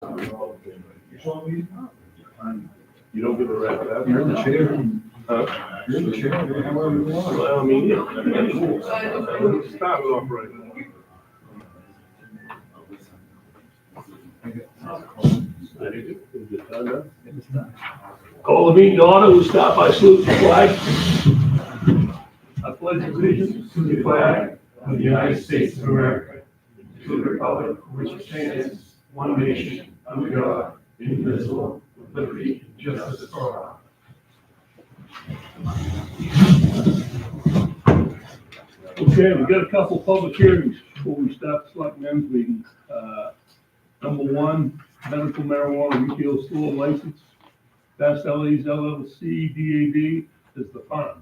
You don't give a rap about it. You're the chair. Huh? You're the chair. Do however you want. Well, I mean, yeah. Start it off right now. Call the meeting to order. We'll start by saluting the flag. I pledge allegiance to the flag of the United States of America, to the republic for which it stands, one nation, under God, indivisible, with liberty and justice for all. Okay, we got a couple public hearings before we start the Selectmen's meeting. Number one, medical marijuana retail store license. Fast LA's LLC DAB is the farm.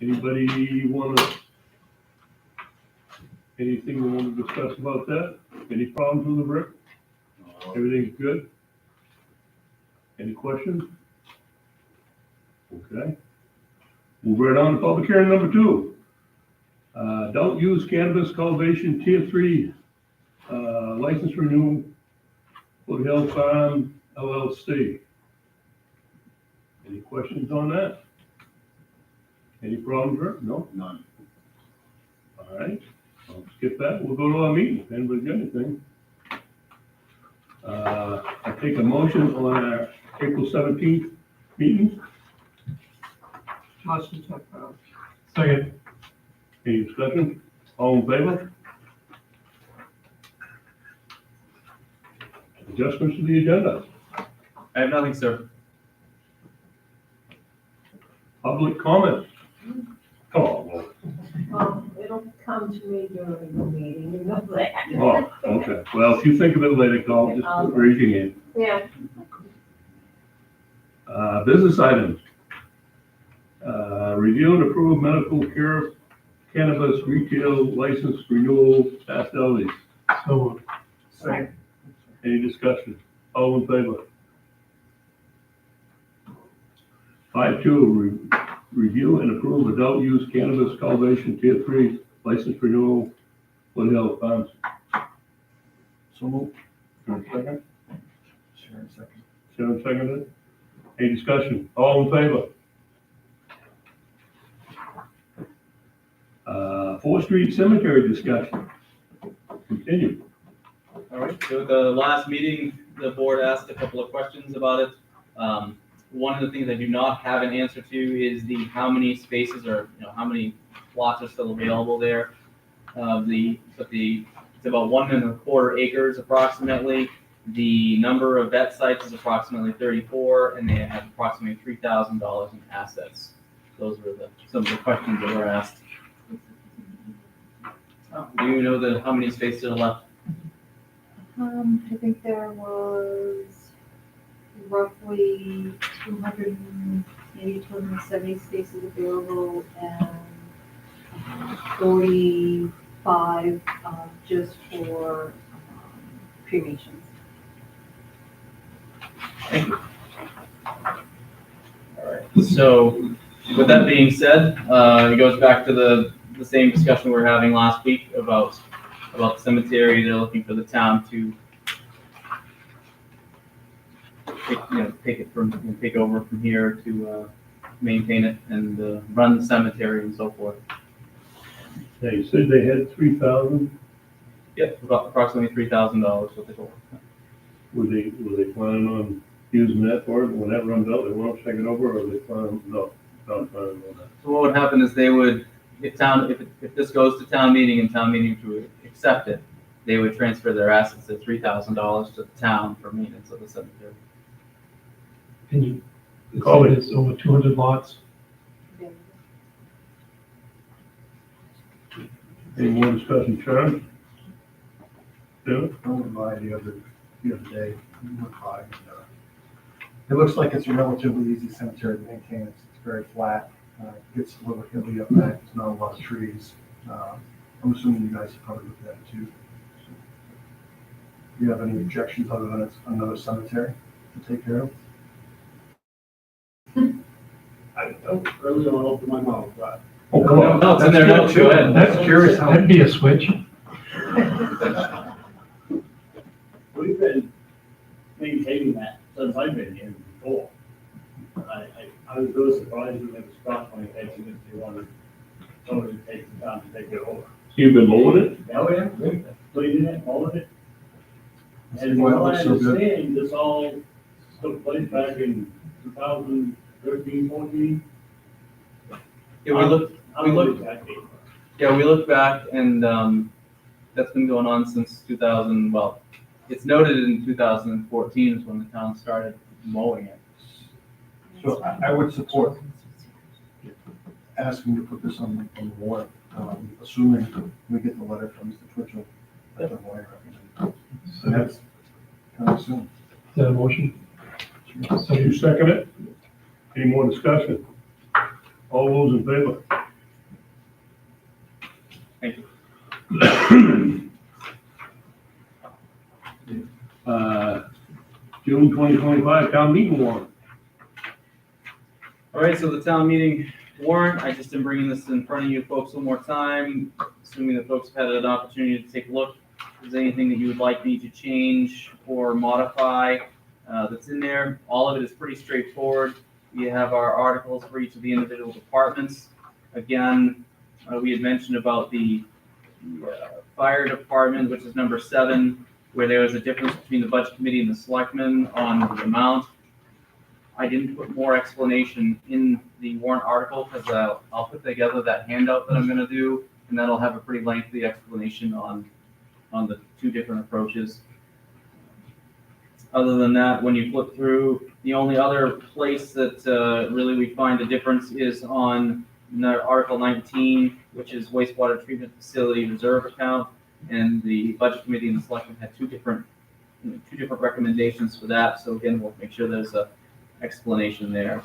Anybody anything you want to discuss about that? Any problems with the brick? Everything's good? Any questions? Okay. Move right on to public hearing number two. Adult use cannabis cultivation tier 3 license renewal, Foothill Farm LLC. Any questions on that? Any problems, Rick? No? None. All right, I'll skip that. We'll go to our meeting. Anybody got anything? I take a motion on our April 17th meeting. Motion to approve. Second. Any discussion? All in favor? Adjustments to the agenda. I have nothing, sir. Public comment. Oh, Well, it'll come to me during the meeting, you know that. oh, okay. Well, if you think of it later, call, just raise your hand. Yeah. Business items. Review and approve medical care cannabis retail license renewal past LDs. So. Second. Any discussion? All in favor? 5.2, review and approve adult use cannabis cultivation tier 3 license renewal, Foothill Farms. So move. Second? Sharon second. Sharon seconded. Any discussion? All in favor? 4th Street Cemetery discussion. Continue. All right, so at the last meeting, the board asked a couple of questions about it. One of the things I do not have an answer to is how many spaces or, how many lots are still available there. It's about 1.25 acres approximately. The number of vet sites is approximately 34, and they have approximately $3,000 in assets. Those were some of the questions that were asked. Do you know how many spaces are left? I think there was roughly 270 spaces available and 45 just for cremations. Thank you. All right. So, with that being said, it goes back to the same discussion we were having last week about the cemetery. They're looking for the town to take over from here to maintain it and run the cemetery and so forth. Yeah, you said they had 3,000. Yep, about approximately $3,000 what they told us. Were they planning on using that for it? When that runs out, they won't take it over, or they plan? No, not planning on that. So what would happen is they would, if this goes to town meeting and town meeting to accept it, they would transfer their assets at $3,000 to the town for maintenance of the cemetery. And you, Call it. it's over 200 lots. Any more discussion, Sharon? David? I went by the other day, went by, and, it looks like it's a relatively easy cemetery to maintain. It's very flat, gets a little hilly up there, there's not a lot of trees. I'm assuming you guys have probably looked at it too. So, do you have any objections other than it's another cemetery to take care of? I really don't open my mouth, but Oh, come on. No, it's in there now, go ahead. That's curious. That'd be a switch. I've been here before. I was really surprised when it was crossed my head that they wanted somebody to take the time to take it over. You've been mowing it? Oh, yeah, cleaning it, mowing it. That's And why it from what I looks so good. understand, this all took place back in 2013, 14. Yeah, we looked, I we don't know looked, exactly. yeah, we looked back and, that's been going on since 2000, well, it's noted in 2014 is when the town started mowing it. So I would support asking to put this on the warrant, assuming we get the letter from Mr. Twitchell that the lawyer recommended. So that's kind of soon. Is that a motion? So you second it? Any more discussion? All those in favor? Thank you. June 2025 town meeting warrant. All right, so the town meeting warrant, I just am bringing this in front of you folks one more time, assuming that folks have had an opportunity to take a look. If there's anything that you would like me to change or modify that's in there, all of it is pretty straightforward. We have our articles for each of the individual departments. Again, we had mentioned about the fire department, which is number 7, where there was a difference between the budget committee and the selectmen on the amount. I didn't put more explanation in the warrant article because I'll put together that handout that I'm gonna do, and that'll have a pretty lengthy explanation on the 2 different approaches. Other than that, when you flip through, the only other place that really we find a difference is on Article 19, which is wastewater treatment facility reserve account, and the budget committee and the selectmen had 2 different recommendations for that. So again, we'll make sure there's a explanation there.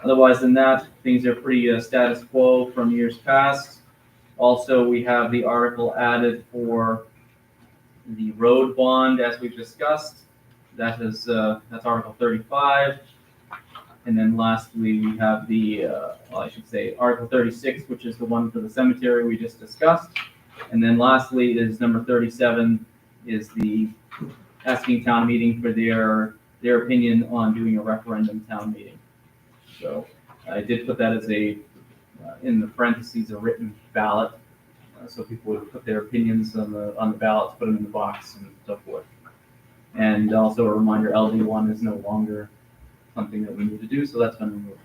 Otherwise than that, things are pretty status quo from years past. Also, we have the article added for the road bond, as we've discussed. That is that's Article 35. And then lastly, we have the, well, I should say Article 36, which is the one for the cemetery we just discussed. And then lastly is number 37, is the asking town meeting for their opinion on doing a referendum town meeting. So I did put that as a, in the parentheses, a written ballot. So people would put their opinions on the ballots, put them in the box and so forth. And also a reminder, LD1 is no longer something that we need to do, so that's been removed.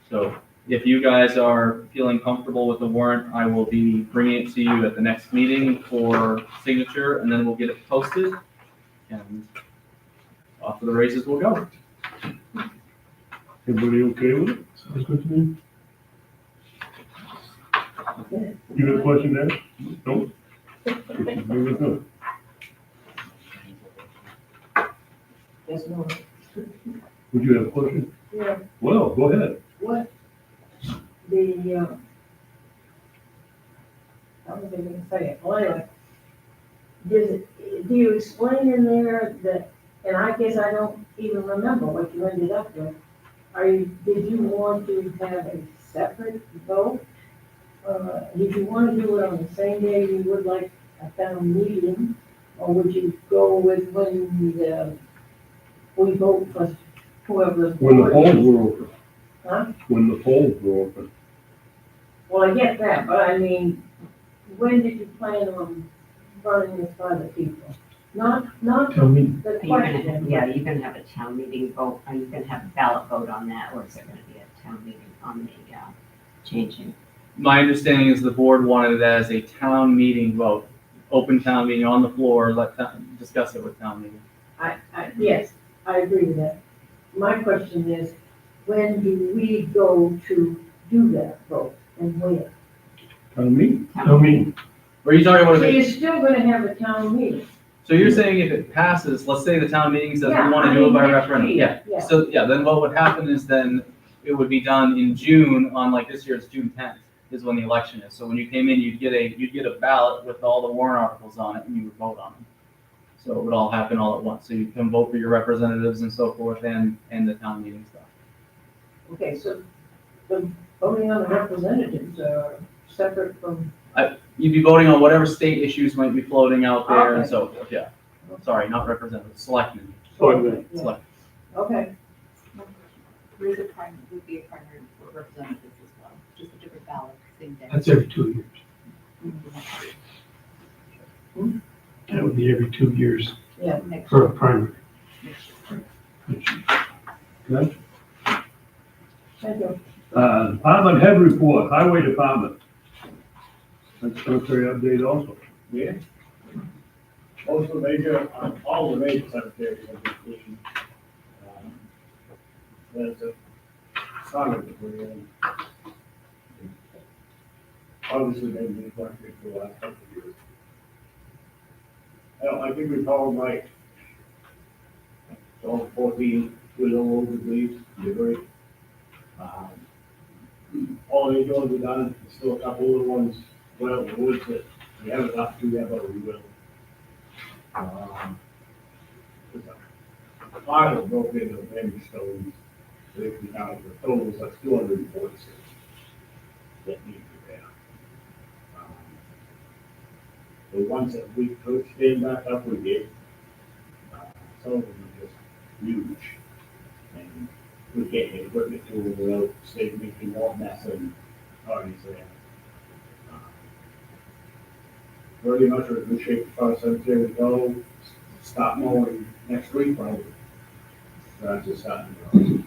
So if you guys are feeling comfortable with the warrant, I will be bringing it to you at the next meeting for signature, and then we'll get it posted, and off to the races we'll go. Everybody okay with it? Sounds good to me. You got a question there? Nope. Very good. Yes, no. Would you have a question? Yeah, Well, go ahead. what, the, I was gonna say it, well, anyway. Do you explain in there that, and I guess I don't even remember what you ended up with. Did you want to have a separate vote? Did you want to do it on the same day you would like a town meeting? Or would you go with when we vote for whoever? When the polls were open. Huh? When the polls were open. Well, I get that, but I mean, when did you plan on running this by the people? Not Town meeting. the Are you gonna have, question. yeah, are you gonna have a town meeting vote, are you gonna have a ballot vote on that, or is there gonna be a town meeting on the, changing? My understanding is the board wanted it as a town meeting vote, open town meeting on the floor, discuss it with town meeting. Yes, I agree with that. My question is, when do we go to do that vote and where? Town meeting. Town meeting. Or are you talking about, So you're still gonna have a town meeting? so you're saying if it passes, let's say the town meeting says we Yeah, want I to do it mean, by next referendum, year, yeah. yeah. So, yeah, then what would happen is then it would be done in June, on like this year, it's June 10th is when the election is. So when you came in, you'd get a ballot with all the warrant articles on it and you would vote on them. So it would all happen all at once. So you can vote for your representatives and so forth and the town meeting stuff. Okay, so the voting on the representatives are separate from, You'd be voting on whatever state issues might be floating out there and Okay. so forth, yeah. Sorry, not representatives, selectmen. Selectmen. Yeah. Okay, There is a primary, would be a primary representative as well, just a different ballot, same day. That's every 2 years. That would be every 2 years yeah, Next for a primary. Okay. thank you. Department head report, highway department. That's cemetery update also. Yeah. Most of the major, all the major cemeteries have been cleaned. There's a son of the obviously they've been collected for the last couple of years. I think we called like, all 14 widow leaves, delivery. All the ones are done, there's still a couple little ones, well, in the woods that we haven't got to yet, but we will. A pile of broke into the many stones, they can count the totals, that's 246 that need repair. The ones that we could stand back up, we did. Some of them are just huge. And we can't get equipment to them without saving making more mess and parties there. Pretty much we're in good shape as far as cemetery go. Stop mowing next week probably. That's just starting to go.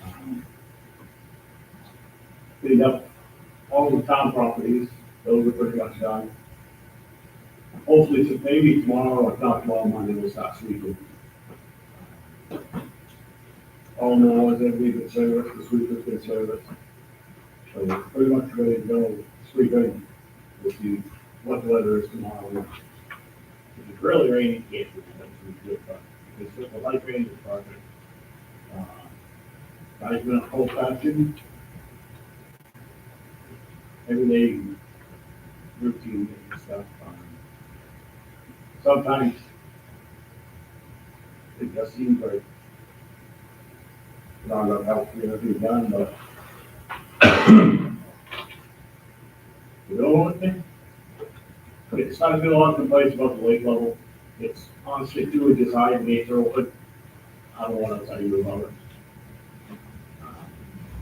Cleaned up all the town properties, those are pretty much done. Hopefully, so maybe tomorrow or not tomorrow, Monday, we'll start sweeping. All the ones that we've been serviced, the sweeper's been serviced. So we're pretty much ready to go sweeping. We'll see what the weather is tomorrow. If it's really rainy, yes, it's good, but if it's just a light rain, it's perfect. Guys been old fashioned. Everyday routine and stuff. Sometimes it just seems like not enough help to be done, but you know what? It's not been a lot of complaints about the lake level. It's honestly too just high in nature open. I don't want to tell you about it.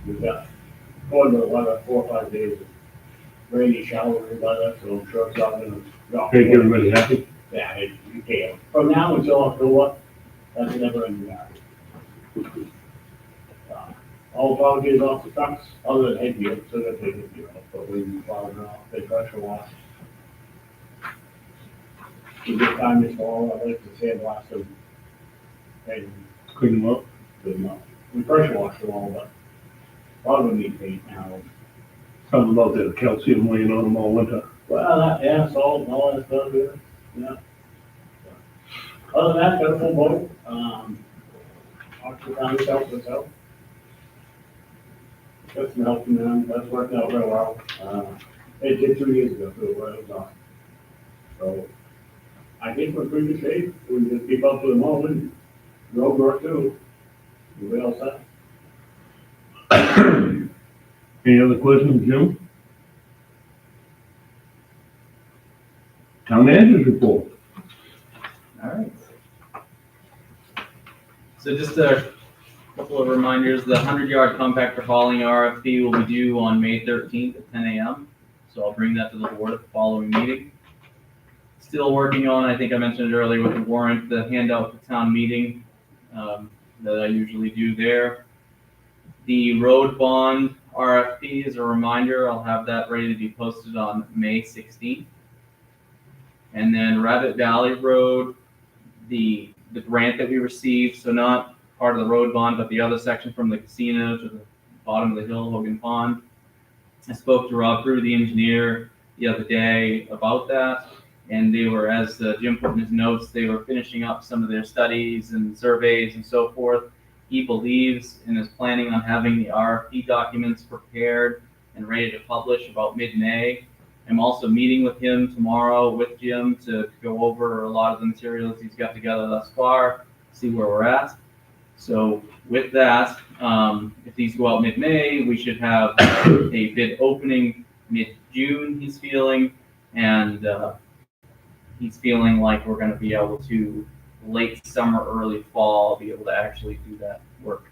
We've got going to 4 or 5 days of rainy showering weather, so trucks out in the. Make everybody happy. Yeah, you can. From now until October, that's never ending now. All volunteers off the trucks, other than headgear, so that they can, but we plow them off, they pressure wash. A good time this fall, I like to sandblast them. And Clean them up. put them up. We pressure wash them all, but a lot of them need paint now. Something about that calcium weighing on them all winter. Well, yeah, salt and all that stuff, yeah. Other than that, got a full boat, Oxford County helped us out. Got some help from them, that's worked out real well. It did 2 years ago, too, where it was on. So, I think we're pretty good shape, we just keep up with them all, and road work too. We all set. Any other questions, Jim? Town manager's report. All right. So just a couple of reminders, the 100-yard compactor hauling RFP will be due on May 13th at 10 a.m. So I'll bring that to the board at the following meeting. Still working on, I think I mentioned it earlier with the warrant, the handout for town meeting that I usually do there. The road bond RFP, as a reminder, I'll have that ready to be posted on May 16th. And then Rabbit Valley Road, the grant that we received, so not part of the road bond, but the other section from the casino to the bottom of the hill, Hogan Pond. I spoke to Rob Drew, the engineer, the other day about that, and they were, as Jim put in his notes, they were finishing up some of their studies and surveys and so forth. He believes and is planning on having the RFP documents prepared and ready to publish about mid-May. I'm also meeting with him tomorrow with Jim to go over a lot of the materials he's got together thus far, see where we're at. So with that, if these go out mid-May, we should have a bid opening mid-June, he's feeling, and he's feeling like we're going to be able to late summer, early fall, I'll be able to actually do that work.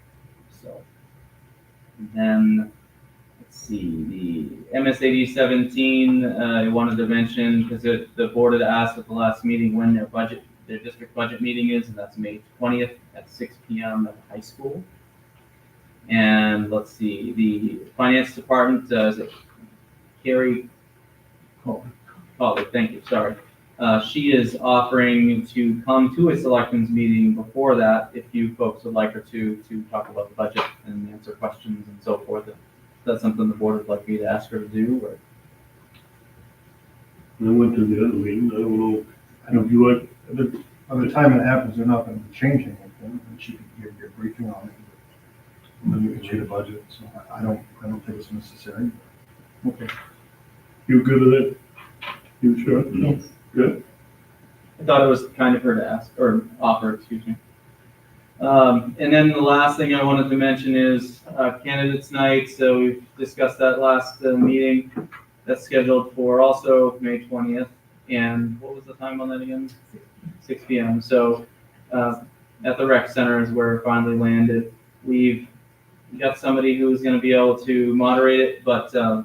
So then, let's see, the MSAD 17, I wanted to mention, because the board had asked at the last meeting when their district budget meeting is, and that's May 20th at 6 p.m. at the high school. And let's see, the finance department, is it Carrie? Oh, thank you, sorry. She is offering to come to a selectmen's meeting before that, if you folks would like her to talk about the budget and answer questions and so forth. If that's something the board would like me to ask her to do, or? I went to the other meeting, I don't know, if you like, By the time it happens, they're not gonna be changing anything, and she can give you a briefing on it. And then you can see the budget, so I don't think it's necessary. okay. You good with it? You sure? Yes. Good? I thought it was kind of her to ask, or offer, excuse me. And then the last thing I wanted to mention is candidates night. So we've discussed that last meeting. That's scheduled for also May 20th. And what was the time on that again? 6 p.m. So at the rec center is where it finally landed. We've got somebody who's going to be able to moderate it, but so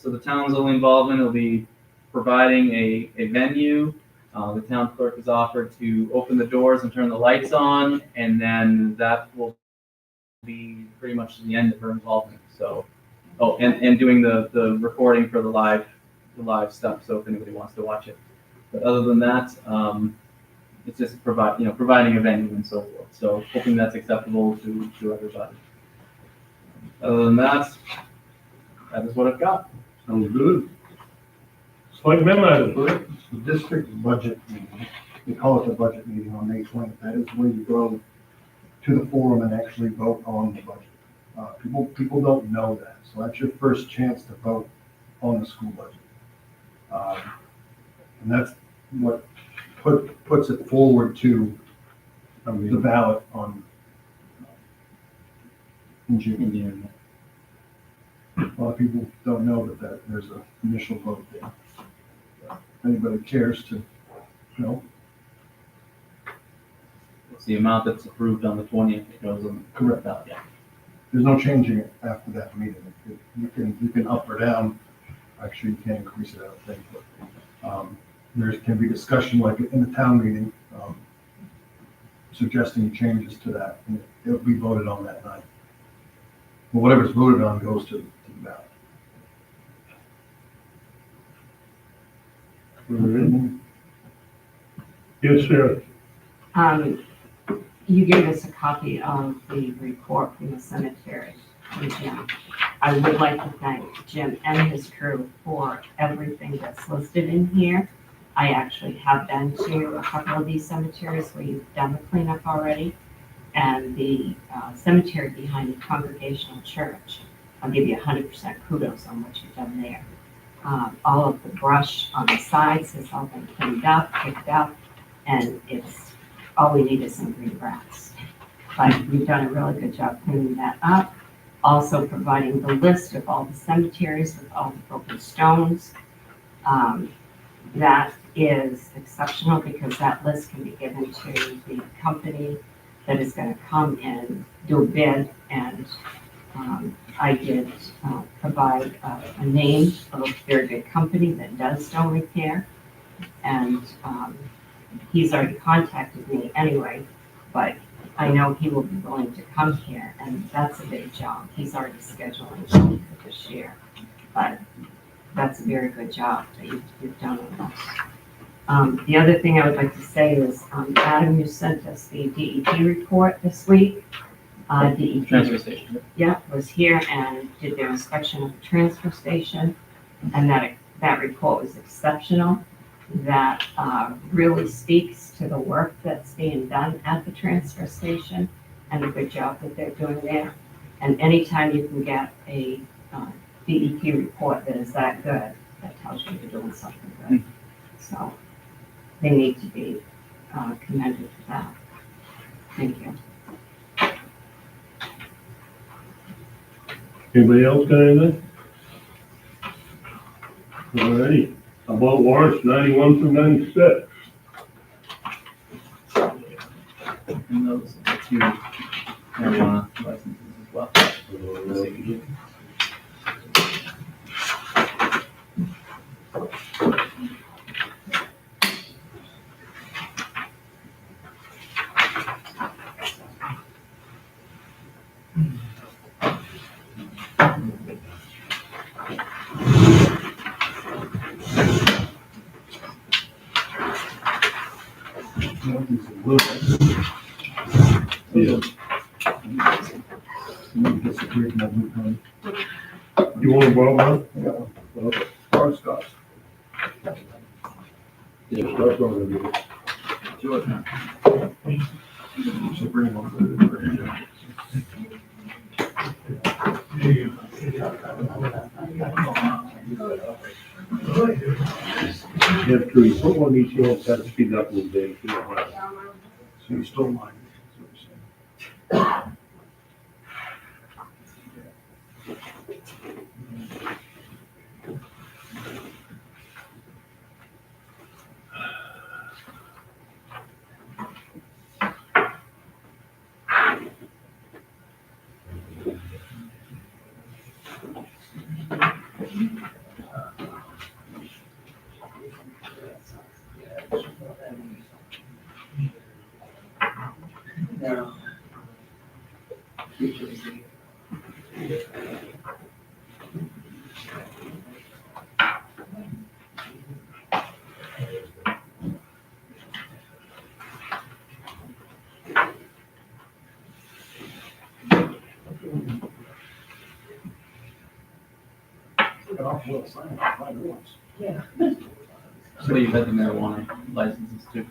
the town's only involvement will be providing a venue. The town clerk has offered to open the doors and turn the lights on, and then that will be pretty much the end of her involvement. So, oh, and doing the recording for the live stuff. So if anybody wants to watch it, but other than that, it's just providing a venue and so forth. So hoping that's acceptable to everybody. Other than that is what I've got. Sounds good. Selectmen items, right? The district budget meeting, we call it the budget meeting on May 20th. That is where you go to the forum and actually vote on the budget. People don't know that, so that's your first chance to vote on the school budget. And that's what puts it forward to the ballot in June. A lot of people don't know that there's an initial vote there. If anybody cares to know. It's the amount that's approved on the 20th. It goes on. Correct. Yeah. There's no changing it after that meeting. You can up or down. Actually, you can't increase it, I don't think, but there can be discussion like in the town meeting, suggesting changes to that, and it'll be voted on that night. But whatever's voted on goes to the ballot. All right. Yes, sir. You gave us a copy of the report from the cemetery from Jim. I would like to thank Jim and his crew for everything that's listed in here. I actually have been to a couple of these cemeteries where you've done the cleanup already, and the cemetery behind the Congregational Church, I'll give you 100% kudos on what you've done there. All of the brush on the sides has all been cleaned up, picked up, and all we need is some green grass. But you've done a really good job cleaning that up. Also providing the list of all the cemeteries with all the broken stones. That is exceptional because that list can be given to the company that is going to come and do a bid. And I did provide a name of a very good company that does stone repair. And he's already contacted me anyway, but I know he will be willing to come here, and that's a big job. He's already scheduling for this year, but that's a very good job that you've done on this. The other thing I would like to say is, Adam, you sent us the DEP report this week. DEP Transfer station. Yeah, was here and did their inspection of the transfer station, and that report was exceptional. That really speaks to the work that's being done at the transfer station and the good job that they're doing there. And anytime you can get a DEP report that is that good, that tells you you're doing something good. So they need to be commended for that. Thank you. Anybody else got anything? All righty. How about warrants 91 through 96? And those are the two marijuana licenses as well. Yeah. Disagree with my blue pen. You want to borrow one? Yeah. Well, Or Scott's. yeah, start going to it. Should bring one for the. You have to, you put one in each hand, try to speed it up a little bit. If you don't mind. So you stole mine. is what you're saying. Look at all the little signs, five ones. Yeah. So you've had the marijuana licenses too.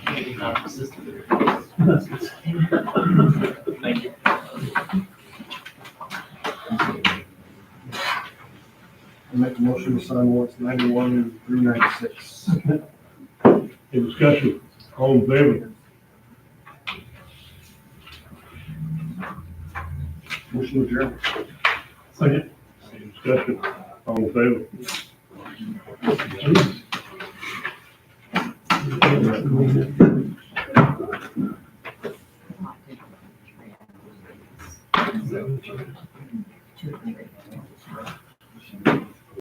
Maybe not consistent. Thank you. I make a motion to sign warrants 91 through 96. Any discussion? All in favor? Motion adjourned. Second. Any discussion? All in favor? Two, three.